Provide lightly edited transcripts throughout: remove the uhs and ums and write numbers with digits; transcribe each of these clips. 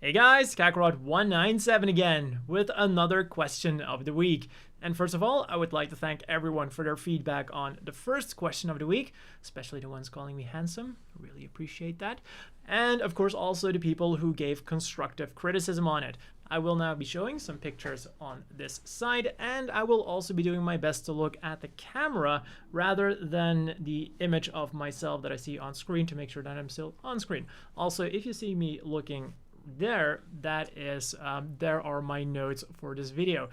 Hey guys, Kakarot197 again with another question of the week. And first of all, I would like to thank everyone for their feedback on the first question of the week, especially the ones calling me handsome. Really appreciate that. And of course also the people who gave constructive criticism on it. I will now be showing some pictures on this side, and I will also be doing my best to look at the camera rather than the image of myself that I see on screen to make sure that I'm still on screen. Also, if you see me looking there, that is there are my notes for this video.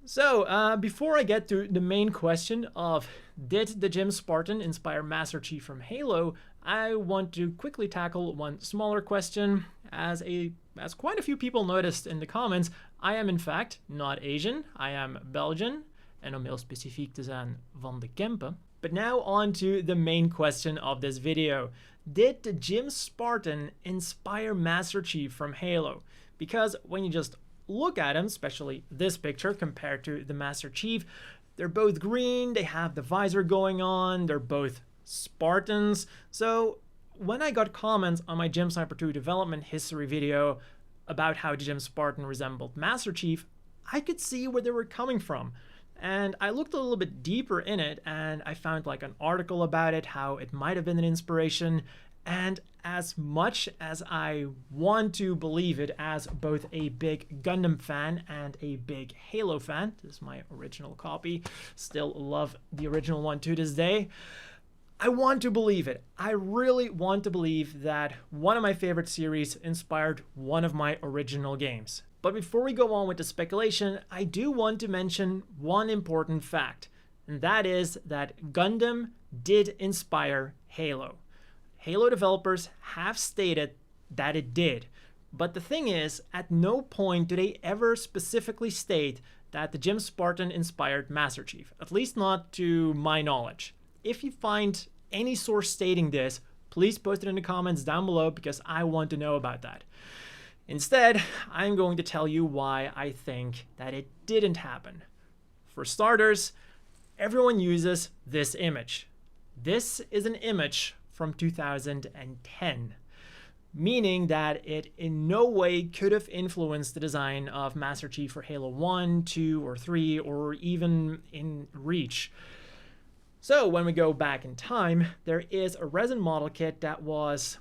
So before I get to the main question of did the Gym Spartan inspire Master Chief from Halo, I want to quickly tackle one smaller question. As quite a few people noticed in the comments, I am in fact not Asian. I am Belgian, en om heel specifiek te zijn van de Kempen. But now on to the main question of this video. Did the Gym Spartan inspire Master Chief from Halo? Because when you just look at him, especially this picture compared to the Master Chief, they're both green, they have the visor going on, they're both Spartans. So when I got comments on my Gym Sniper 2 development history video about how the Gym Spartan resembled Master Chief, I could see where they were coming from. And I looked a little bit deeper in it, and I found like an article about it, how it might have been an inspiration. And as much as I want to believe it as both a big Gundam fan and a big Halo fan, this is my original copy, still love the original one to this day, I want to believe it. I really want to believe that one of my favorite series inspired one of my original games. But before we go on with the speculation, I do want to mention one important fact, and that is that Gundam did inspire Halo. Halo developers have stated that it did, but the thing is, at no point do they ever specifically state that the Gym Spartan inspired Master Chief, at least not to my knowledge. If you find any source stating this, please post it in the comments down below because I want to know about that. Instead, I'm going to tell you why I think that it didn't happen. For starters, everyone uses this image. This is an image from 2010, meaning that it in no way could have influenced the design of Master Chief for Halo 1, 2, or 3, or even in Reach. So when we go back in time, there is a resin model kit that was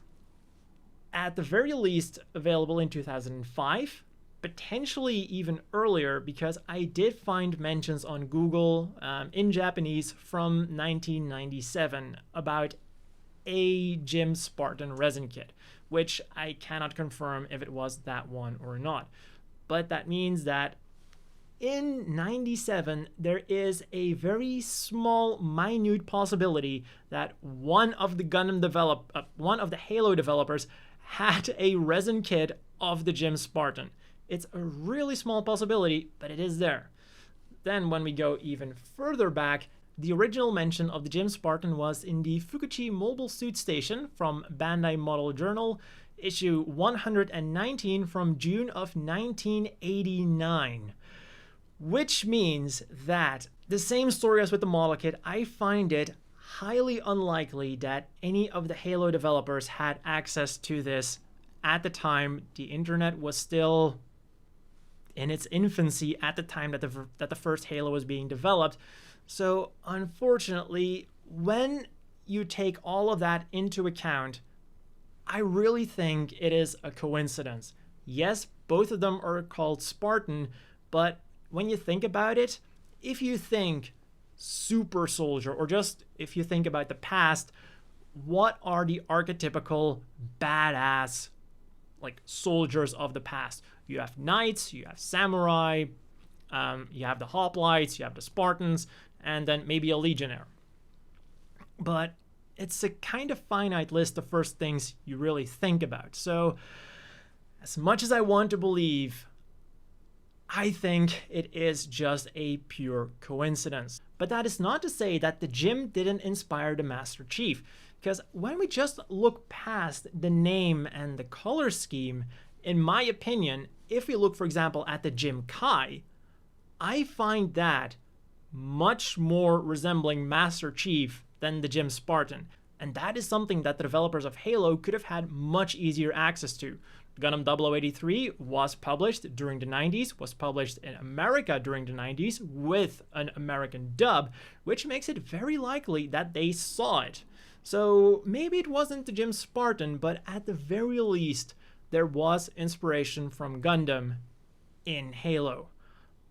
at the very least available in 2005, potentially even earlier, because I did find mentions on Google in Japanese from 1997 about a Gym Spartan resin kit, which I cannot confirm if it was that one or not. But that means that in 97, there is a very small, minute possibility that one of the Halo developers had a resin kit of the Gym Spartan. It's a really small possibility, but it is there. Then when we go even further back, the original mention of the Gym Spartan was in the Fukuchi Mobile Suit Station from Bandai Model Journal, issue 119 from June of 1989. Which means that the same story as with the model kit, I find it highly unlikely that any of the Halo developers had access to this at the time. The internet was still in its infancy at the time that the first Halo was being developed. So unfortunately, when you take all of that into account, I really think it is a coincidence. Yes, both of them are called Spartan, but when you think about it, if you think super soldier, or just if you think about the past, what are the archetypical badass like soldiers of the past? You have knights, you have samurai, you have the hoplites, you have the Spartans, and then maybe a legionnaire. But it's a kind of finite list of first things you really think about. So as much as I want to believe, I think it is just a pure coincidence. But that is not to say that the gym didn't inspire the Master Chief, because when we just look past the name and the color scheme, in my opinion, if we look, for example, at the Gym Kai, I find that much more resembling Master Chief than the Gym Spartan. And that is something that the developers of Halo could have had much easier access to. Gundam 0083 was published during the 90s, was published in America during the 90s with an American dub, which makes it very likely that they saw it. So maybe it wasn't the Gym Spartan, but at the very least, there was inspiration from Gundam in Halo.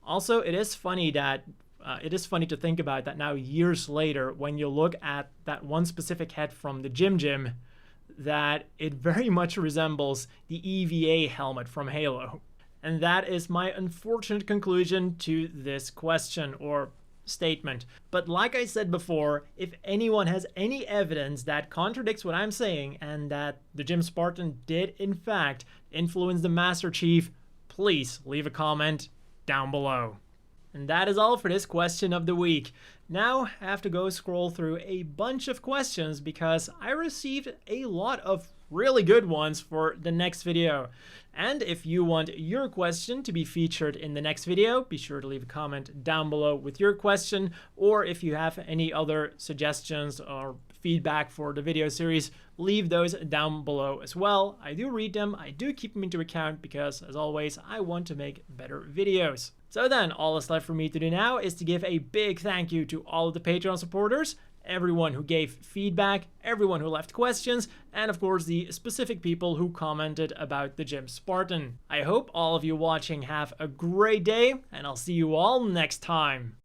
Also, it is funny to think about that now years later, when you look at that one specific head from the Gym, that it very much resembles the EVA helmet from Halo. And that is my unfortunate conclusion to this question or statement. But like I said before, if anyone has any evidence that contradicts what I'm saying and that the Gym Spartan did in fact influence the Master Chief, please leave a comment down below. And that is all for this question of the week. Now I have to go scroll through a bunch of questions because I received a lot of really good ones for the next video. And if you want your question to be featured in the next video, be sure to leave a comment down below with your question, or if you have any other suggestions or feedback for the video series, leave those down below as well. I do read them, I do keep them into account because, as always, I want to make better videos. So then, all that's left for me to do now is to give a big thank you to all of the Patreon supporters, everyone who gave feedback, everyone who left questions, and of course the specific people who commented about the Gym Spartan. I hope all of you watching have a great day, and I'll see you all next time.